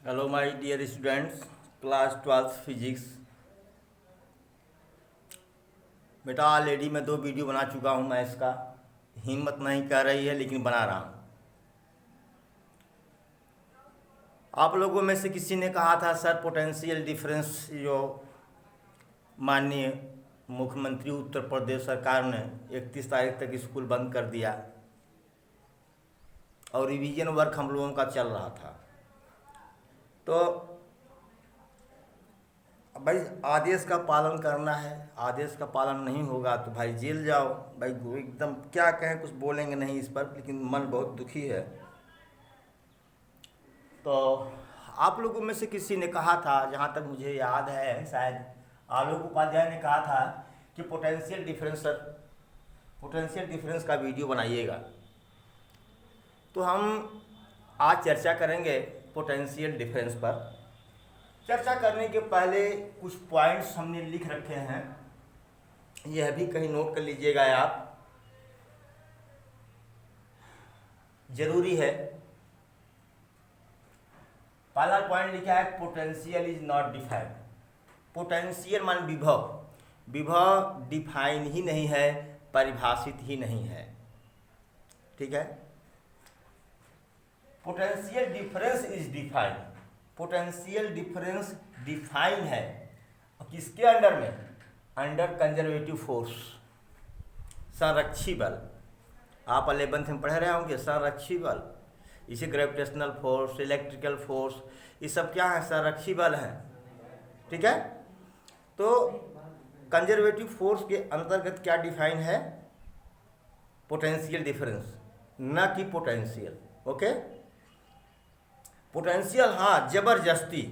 Hello my dear students, class 12 physics. बेटा already मैं 2 video बना चुका हूँ। मैं इसका हिम्मत नहीं कर रही है लेकिन बना रहा हूँ। आप लोगों में से किसी ने कहा था सर पोटेंशियल डिफरेंस जो माननीय मुख्यमंत्री उत्तर प्रदेश सरकार ने 31 तारीख तक स्कूल बंद कर दिया और रिवीजन वर्क हम लोगों का चल रहा था। तो भाई आदेश का पालन करना है, आदेश का पालन नहीं होगा तो भाई जेल जाओ। भाई एकदम क्या कहें, कुछ बोलेंगे नहीं इस पर, लेकिन मन बहुत दुखी है। तो आप लोगों में से किसी ने कहा था, जहाँ तक मुझे याद है शायद आलोक उपाध्याय ने कहा था कि पोटेंशियल डिफरेंस का वीडियो बनाइएगा। तो हम आज चर्चा करेंगे पोटेंशियल डिफरेंस पर। चर्चा करने के पहले कुछ पॉइंट्स हमने लिख रखे हैं, यह भी कहीं नोट कर लीजिएगा आप, जरूरी है। पहला पॉइंट लिखा है potential is not defined. Potential मान विभव, विभव डिफाइन ही नहीं है, परिभाषित ही नहीं है। ठीक है। Potential difference is defined. Potential difference define है किसके अंडर में? अंडर कंजर्वेटिव फोर्स, संरक्षी बल। आप 11th में पढ़ रहे होंगे संरक्षी बल। इसे ग्रेविटेशनल फोर्स, इलेक्ट्रिकल फोर्स, ये सब क्या है? संरक्षी बल हैं। ठीक है। तो कंजर्वेटिव फोर्स के अंतर्गत क्या डिफाइन है? पोटेंशियल डिफरेंस, न कि पोटेंशियल। ओके। पोटेंशियल, हाँ, जबरदस्ती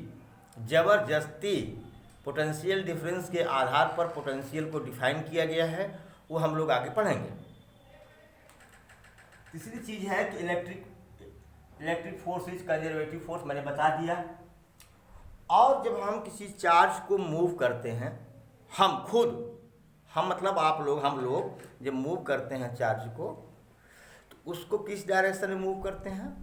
पोटेंशियल डिफरेंस के आधार पर पोटेंशियल को डिफाइन किया गया है, वो हम लोग आगे पढ़ेंगे। तीसरी चीज है कि electric force is conservative force, मैंने बता दिया। और जब हम किसी चार्ज को मूव करते हैं, हम मतलब आप लोग, हम लोग जब मूव करते हैं चार्ज को, तो उसको किस डायरेक्शन में मूव करते हैं?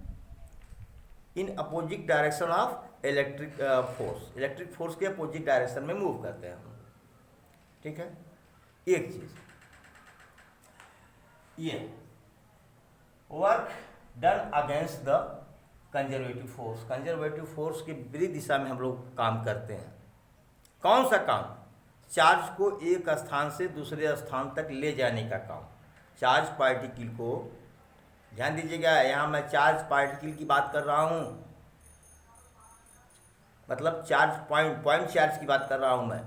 In opposite direction of electric force. Electric force के अपोजिट डायरेक्शन में मूव करते हैं हम। ठीक है। एक चीज ये work done against the conservative force. Conservative force के विपरीत दिशा में हम लोग काम करते हैं। कौन सा काम? चार्ज को एक स्थान से दूसरे स्थान तक ले जाने का काम। चार्ज पार्टिकल को, ध्यान दीजिएगा, यहाँ मैं चार्ज पार्टिकल की बात कर रहा हूँ, मतलब चार्ज पॉइंट चार्ज की बात कर रहा हूँ मैं।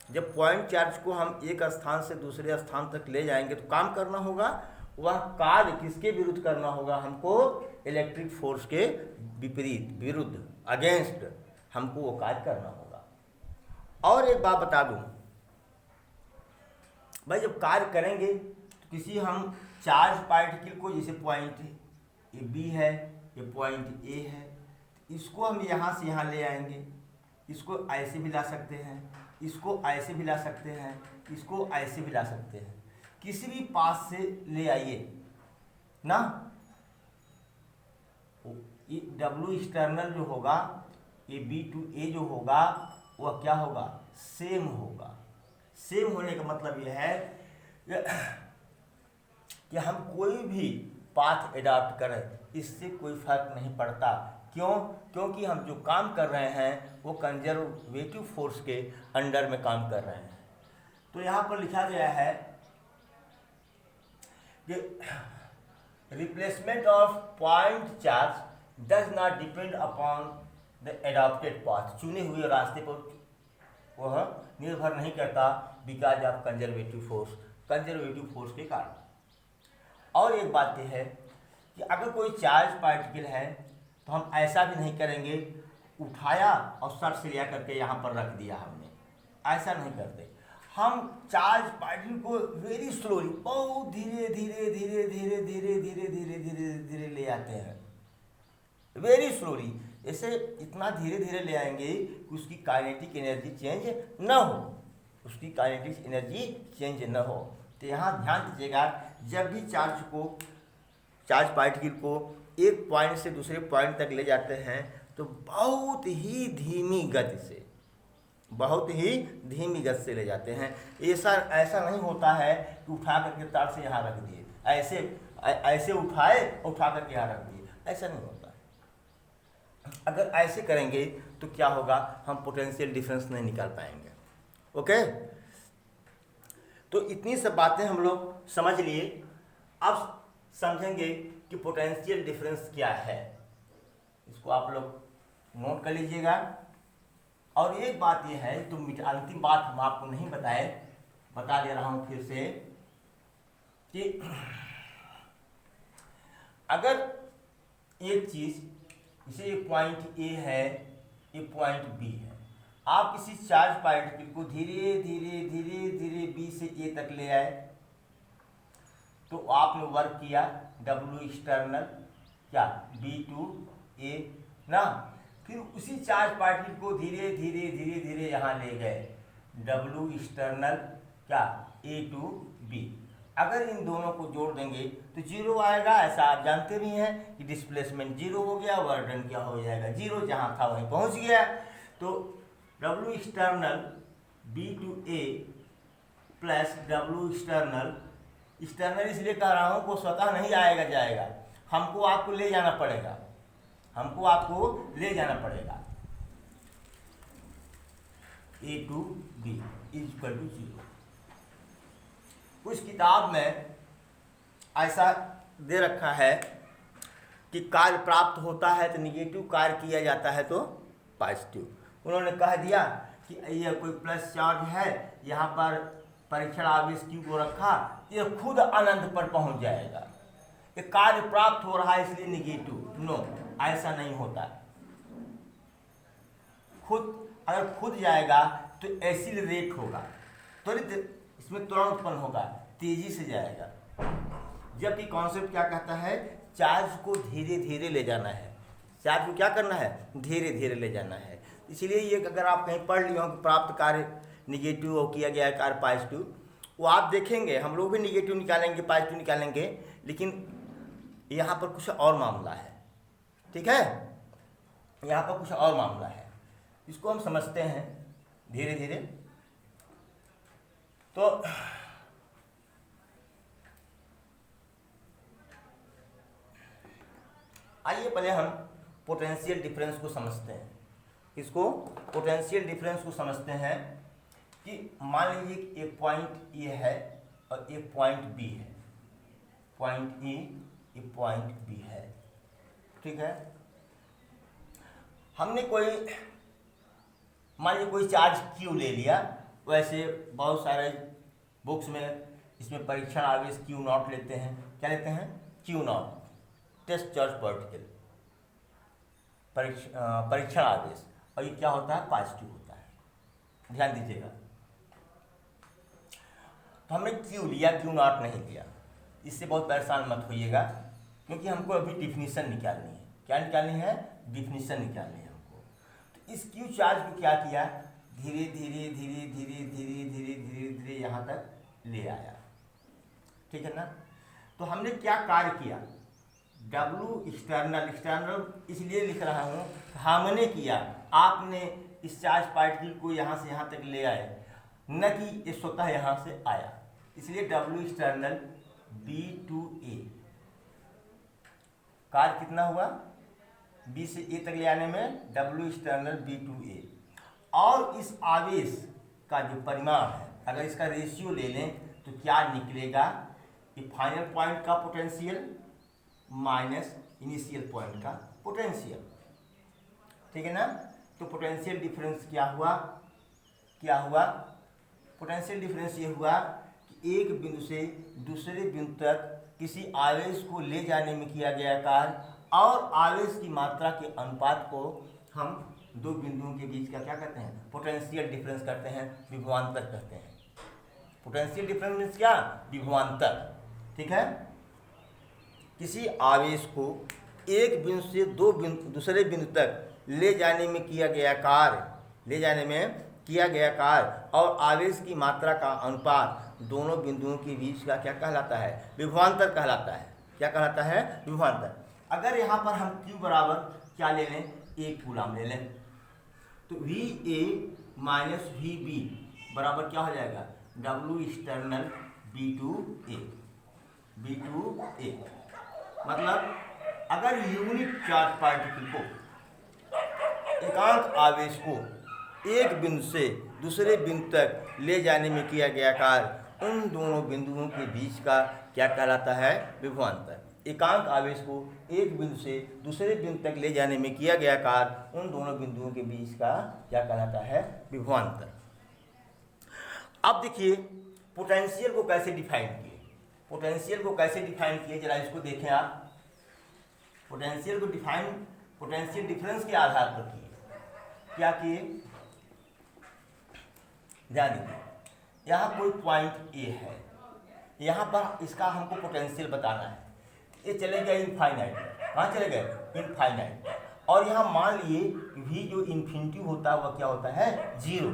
जब पॉइंट चार्ज को हम एक स्थान से दूसरे स्थान तक ले जाएंगे तो काम करना होगा, वह कार्य किसके विरुद्ध करना होगा? हमको इलेक्ट्रिक फोर्स के विपरीत, विरुद्ध, अगेंस्ट हमको वो कार्य करना होगा। और एक बात बता दूं भाई, जब कार्य करेंगे तो किसी हम चार्ज पार्टिकल को, जैसे पॉइंट ये बी है, ये पॉइंट ए है, इसको हम यहाँ से यहाँ ले आएंगे। इसको ऐसे भी ला सकते हैं, इसको ऐसे भी ला सकते हैं, इसको ऐसे भी ला सकते हैं। किसी भी पास से ले आइए ना, ये डब्ल्यू एक्सटर्नल जो होगा, ये बी टू ए जो होगा, वह क्या होगा? सेम होगा। सेम होने का मतलब यह है कि हम कोई भी पाथ एडॉप्ट करें, इससे कोई फर्क नहीं पड़ता। क्यों? क्योंकि हम जो काम कर रहे हैं वो कंजर्वेटिव फोर्स के अंडर में काम कर रहे हैं। तो यहाँ पर लिखा गया है कि replacement of point charge does not depend upon the adopted path. चुने हुए रास्ते पर वह निर्भर नहीं करता, बिकॉज ऑफ कंजर्वेटिव फोर्स के कारण। और एक बात यह है कि अगर कोई चार्ज पार्टिकल है तो हम ऐसा भी नहीं करेंगे, उठाया और सर से लिया करके यहाँ पर रख दिया हमने, ऐसा नहीं करते। हम चार्ज पार्टिकल को वेरी स्लोली, बहुत धीरे धीरे धीरे धीरे धीरे धीरे धीरे धीरे धीरे ले आते हैं, वेरी स्लोली। ऐसे इतना धीरे धीरे ले आएंगे कि उसकी काइनेटिक एनर्जी चेंज न हो, उसकी काइनेटिक एनर्जी चेंज न हो। तो यहाँ ध्यान दीजिएगा, जब भी चार्ज पार्टिकल को एक पॉइंट से दूसरे पॉइंट तक ले जाते हैं तो बहुत ही धीमी गति से, बहुत ही धीमी गति से ले जाते हैं। ऐसा ऐसा नहीं होता है कि उठा करके तार से यहाँ रख दिए, ऐसे उठाए उठा करके यहाँ रख दिए, ऐसा नहीं होता है। अगर ऐसे करेंगे तो क्या होगा, हम पोटेंशियल डिफरेंस नहीं निकाल पाएंगे। ओके, तो इतनी सब बातें हम लोग समझ लिए। अब समझेंगे कि पोटेंशियल डिफरेंस क्या है, इसको आप लोग नोट कर लीजिएगा। और एक बात यह है, तो अंतिम बात हम आपको नहीं बताए, बता दे रहा हूं फिर से, कि अगर एक चीज, इसे एक पॉइंट ए है, एक पॉइंट बी है, आप किसी चार्ज पार्टिकल को धीरे धीरे धीरे धीरे बी से ए तक ले आए, तो आपने वर्क किया W एक्सटर्नल क्या B टू A ना, फिर उसी चार्ज पार्टिकल को धीरे धीरे धीरे धीरे यहाँ ले गए W एक्सटर्नल क्या A टू B। अगर इन दोनों को जोड़ देंगे तो जीरो आएगा, ऐसा आप जानते भी हैं कि डिस्प्लेसमेंट जीरो हो गया, वर्क क्या हो जाएगा जीरो, जहाँ था वहीं पहुँच गया। तो W external B to A plus W external, external इसलिए कह रहा हूँ, को स्वतः नहीं आएगा जाएगा, हमको आपको ले जाना पड़ेगा, हमको आपको ले जाना पड़ेगा। A to B is equal to zero. कुछ किताब में ऐसा दे रखा है कि कार्य प्राप्त होता है तो निगेटिव, कार्य किया जाता है तो पॉजिटिव। उन्होंने कह दिया कि यह कोई प्लस चार्ज है, यहाँ पर परीक्षण आवेश Q को रखा, ये खुद अनंत पर पहुंच जाएगा, ये कार्य प्राप्त हो रहा है इसलिए निगेटिव। नो, ऐसा नहीं होता। खुद अगर खुद जाएगा तो एक्सीलरेट होगा, त्वरित इसमें तुरंत उत्पन्न होगा, तेजी से जाएगा। जबकि कॉन्सेप्ट क्या कहता है, चार्ज को धीरे धीरे ले जाना है, चार्ज को क्या करना है, धीरे धीरे ले जाना है। इसलिए ये अगर आप कहीं पढ़ लिए हो कि प्राप्त कार्य निगेटिव और किया गया है कार्य पॉजिटिव, वो आप देखेंगे, हम लोग भी निगेटिव निकालेंगे पॉजिटिव निकालेंगे, लेकिन यहाँ पर कुछ और मामला है। ठीक है, यहाँ पर कुछ और मामला है, इसको हम समझते हैं धीरे धीरे। तो आइए पहले हम पोटेंशियल डिफरेंस को समझते हैं। इसको पोटेंशियल डिफरेंस को समझते हैं कि मान लीजिए एक पॉइंट ए है और एक पॉइंट बी है, पॉइंट ए एक पॉइंट बी है। ठीक है, हमने कोई मान लीजिए कोई चार्ज Q ले लिया, वैसे बहुत सारे बुक्स में इसमें परीक्षण आवेश Q नॉट लेते हैं। क्या लेते हैं, Q naught, test charge particle, परीक्षण आवेश, और ये क्या होता है, पॉजिटिव होता है। ध्यान दीजिएगा, तो हमने Q लिया, Q नॉट नहीं लिया, इससे बहुत परेशान मत होइएगा, क्योंकि हमको अभी डिफिनीशन निकालनी है। क्या निकालनी है, डिफिनीशन निकालनी है हमको। तो इस Q चार्ज को क्या किया, धीरे धीरे धीरे धीरे धीरे धीरे धीरे धीरे यहाँ तक ले आया। ठीक है ना, तो हमने क्या कार्य किया, W एक्सटर्नल, एक्सटर्नल इसलिए लिख रहा हूँ, हमने किया, आपने इस चार्ज पार्टिकल को यहाँ से यहाँ तक ले आए, न कि ये स्वतः यहाँ से आया, इसलिए W external B to A, कार्य कितना हुआ, B से A तक ले आने में W external B to A। और इस आवेश का जो परिमाण है, अगर इसका रेशियो ले लें तो क्या निकलेगा, कि फाइनल पॉइंट का पोटेंशियल माइनस इनिशियल पॉइंट का पोटेंशियल। ठीक है ना, तो पोटेंशियल डिफरेंस क्या हुआ, क्या हुआ, पोटेंशियल डिफरेंस ये हुआ कि एक बिंदु से दूसरे बिंदु तक किसी आवेश को ले जाने में किया गया कार्य और आवेश की मात्रा के अनुपात को हम दो बिंदुओं के बीच का क्या कहते हैं, पोटेंशियल डिफरेंस करते हैं, विभवांतर कहते हैं। पोटेंशियल डिफरेंस मीन्स क्या, विभवांतर। ठीक है, किसी आवेश को एक बिंदु से दूसरे बिंदु तक ले जाने में किया गया कार्य, ले जाने में किया गया कार्य और आवेश की मात्रा का अनुपात दोनों बिंदुओं के बीच का क्या कहलाता है, विभवांतर कहलाता है। क्या कहलाता है, विभवांतर। अगर यहाँ पर हम Q बराबर क्या ले लें, 1 कूलाम ले लें। तो VA माइनस VB बराबर क्या हो जाएगा, W एक्सटर्नल B2A। मतलब अगर यूनिट चार्ज पार्टिकल को, एकांक आवेश को एक बिंदु से दूसरे बिंदु तक ले जाने में किया गया कार्य उन दोनों बिंदुओं के बीच का क्या कहलाता है, विभवांतर। एकांक आवेश को एक बिंदु से दूसरे बिंदु तक ले जाने में किया गया कार्य उन दोनों बिंदुओं के बीच का क्या कहलाता है, विभवांतर। अब देखिए पोटेंशियल को कैसे डिफाइन किए, पोटेंशियल को कैसे डिफाइन किए, जरा इसको देखें आप। पोटेंशियल को डिफाइन पोटेंशियल डिफरेंस के आधार पर किए। क्या किए, ध्यान दीजिए, यहाँ कोई पॉइंट ए है, यहाँ पर इसका हमको पोटेंशियल बताना है। ये चले गए इनफाइनाइट, कहाँ चले गए, इनफाइनाइट। और यहाँ मान लिए भी जो इन्फिनिटी होता है वह क्या होता है, 0।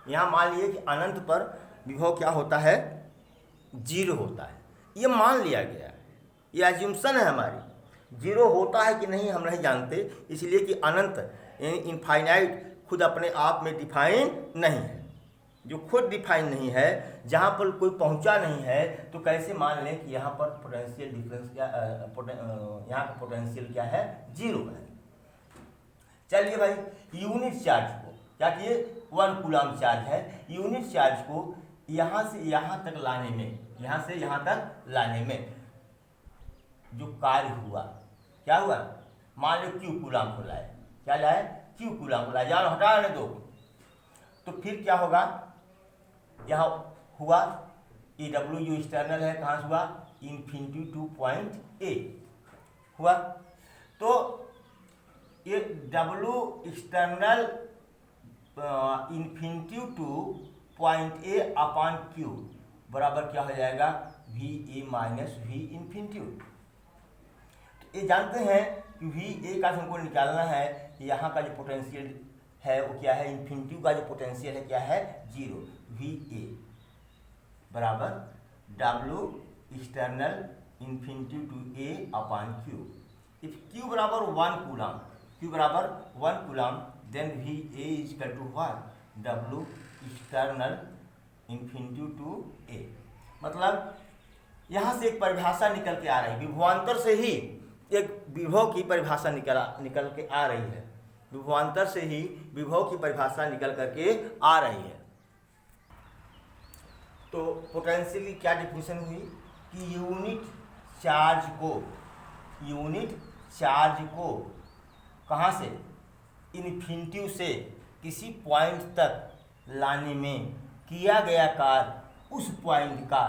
यहाँ मान लिए कि अनंत पर विभव क्या होता है, 0 होता है। ये मान लिया गया है, ये एज्यूम्पशन है हमारी। 0 होता है कि नहीं हम नहीं जानते, इसलिए कि अनंत यानी इनफाइनाइट खुद अपने आप में डिफाइन नहीं है। जो खुद डिफाइन नहीं है, जहाँ पर कोई पहुँचा नहीं है, तो कैसे मान लें कि यहाँ पर पोटेंशियल डिफरेंस क्या, यहाँ का पोटेंशियल क्या है, 0 है। चलिए भाई, यूनिट चार्ज को क्या किए, 1 कूलाम चार्ज है, यूनिट चार्ज को यहाँ से यहाँ तक लाने में, यहाँ से यहाँ तक लाने में जो कार्य हुआ, क्या हुआ, मान लो Q कूलाम को लाए, क्या लाए, Q कूलाम को लाए, जान हटाने दो। तो फिर क्या होगा, यहाँ हुआ EW जो एक्सटर्नल है कहाँ से हुआ, इन्फिनिटी टू पॉइंट A हुआ। तो ये W external infinity two point A upon Q बराबर क्या हो जाएगा, VA माइनस V इन्फिनिटी। ये जानते हैं कि VA का हमको निकालना है, यहाँ का जो पोटेंशियल है वो क्या है, इन्फिनिटी का जो पोटेंशियल है क्या है, 0। VA बराबर W external infinity to A upon Q। If Q बराबर 1 कूलाम, Q बराबर 1 coulomb, then VA is equal to what, W external infinity to A। मतलब यहाँ से एक परिभाषा निकल के आ रही है, विभवांतर से ही एक विभव की परिभाषा निकल के आ रही है, विभवांतर से ही विभव की परिभाषा निकल करके आ रही है। तो पोटेंशियल की क्या डिफिनेशन हुई कि यूनिट चार्ज को कहाँ से, इन्फिनिटी से किसी पॉइंट तक लाने में किया गया कार्य उस पॉइंट का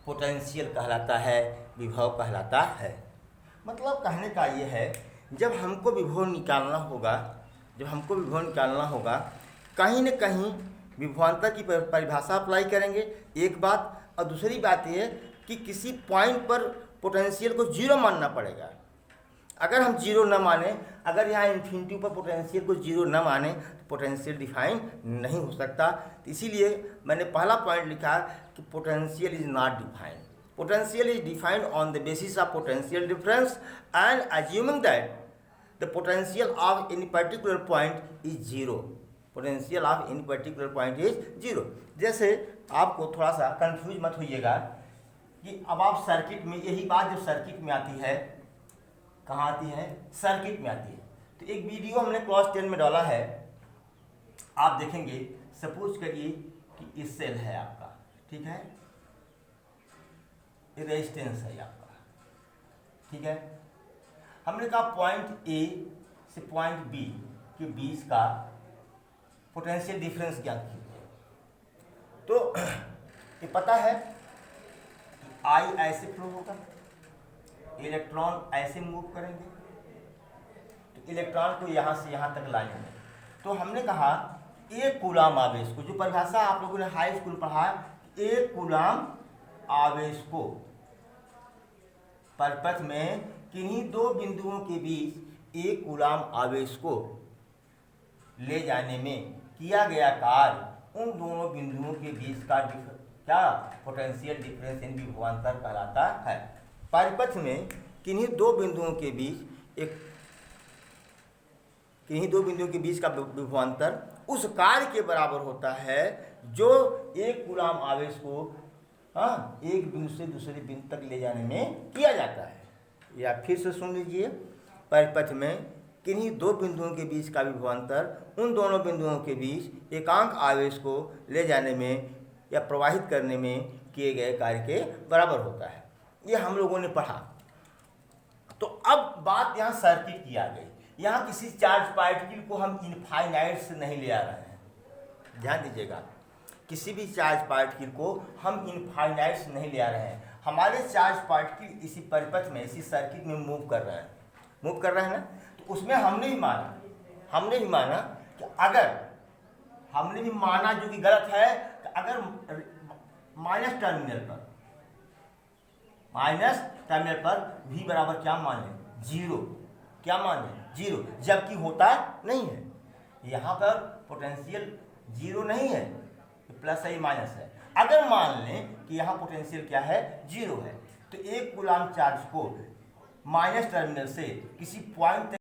पोटेंशियल कहलाता है, विभव कहलाता है। मतलब कहने का ये है, जब हमको विभव निकालना होगा, कहीं न कहीं विभवांतर की परिभाषा अप्लाई करेंगे, एक बात। और दूसरी बात ये कि किसी पॉइंट पर पोटेंशियल को 0 मानना पड़ेगा। अगर हम 0 न माने, अगर यहाँ इन्फिनिटी पर पोटेंशियल को 0 न माने, तो पोटेंशियल डिफाइन नहीं हो सकता। तो इसीलिए मैंने पहला पॉइंट लिखा कि potential is not defined. Potential is defined on the basis of potential difference and assuming that the potential of any particular point is 0. Potential of any particular point is 0. जैसे आपको थोड़ा सा कंफ्यूज मत होइएगा कि अब आप सर्किट में, यही बात जब सर्किट में आती है, कहाँ आती है, सर्किट में आती है। तो एक वीडियो हमने क्लास 10 में डाला है, आप देखेंगे। सपोज करिए कि ये सेल है आपका, ठीक है, रेजिस्टेंस है आपका, ठीक है। हमने कहा पॉइंट ए से पॉइंट बी के बीच का पोटेंशियल डिफरेंस ज्ञात कीजिए। तो ये पता है कि आई ऐसे फ्लो होगा, इलेक्ट्रॉन ऐसे मूव करेंगे, तो इलेक्ट्रॉन को यहाँ से यहाँ तक लाएंगे। तो हमने कहा 1 कूलाम आवेश को, जो परिभाषा आप लोगों ने हाई स्कूल पढ़ा, 1 कूलाम आवेश को परिपथ में किन्हीं 2 बिंदुओं के बीच 1 कूलाम आवेश को ले जाने में किया गया कार्य उन दोनों बिंदुओं के बीच का क्या पोटेंशियल डिफरेंस इन विभवांतर कहलाता है। परिपथ में किन्हीं 2 बिंदुओं के बीच एक किन्हीं दो बिंदुओं के बीच का विभवांतर उस कार्य के बराबर होता है जो एक कूलाम आवेश को एक बिंदु से दूसरे बिंदु तक ले जाने में किया जाता है। या फिर से सुन लीजिए, परिपथ में किन्हीं दो बिंदुओं के बीच का विभवांतर उन दोनों बिंदुओं के बीच एकांक आवेश को ले जाने में या प्रवाहित करने में किए गए कार्य के बराबर होता है। ये हम लोगों ने पढ़ा। तो अब बात यहाँ सर्किट की आ गई। यहाँ किसी चार्ज पार्टिकल को हम इनफाइनाइट से नहीं ले आ रहे हैं, ध्यान दीजिएगा। किसी भी चार्ज पार्टिकल को हम इनफाइनाइट से नहीं ले आ रहे हैं। हमारे चार्ज पार्टिकल इसी परिपथ में, इसी सर्किट में मूव कर रहे हैं ना। तो उसमें हमने भी माना कि अगर हमने भी माना, जो कि गलत है, कि अगर माइनस टर्मिनल पर v बराबर क्या मान लें, जीरो, क्या मान लें, जीरो, जबकि होता नहीं है। यहाँ पर पोटेंशियल जीरो नहीं है, प्लस है माइनस है। अगर मान लें कि यहाँ पोटेंशियल क्या है, जीरो है, तो एक कूलाम चार्ज को माइनस टर्मिनल से किसी पॉइंट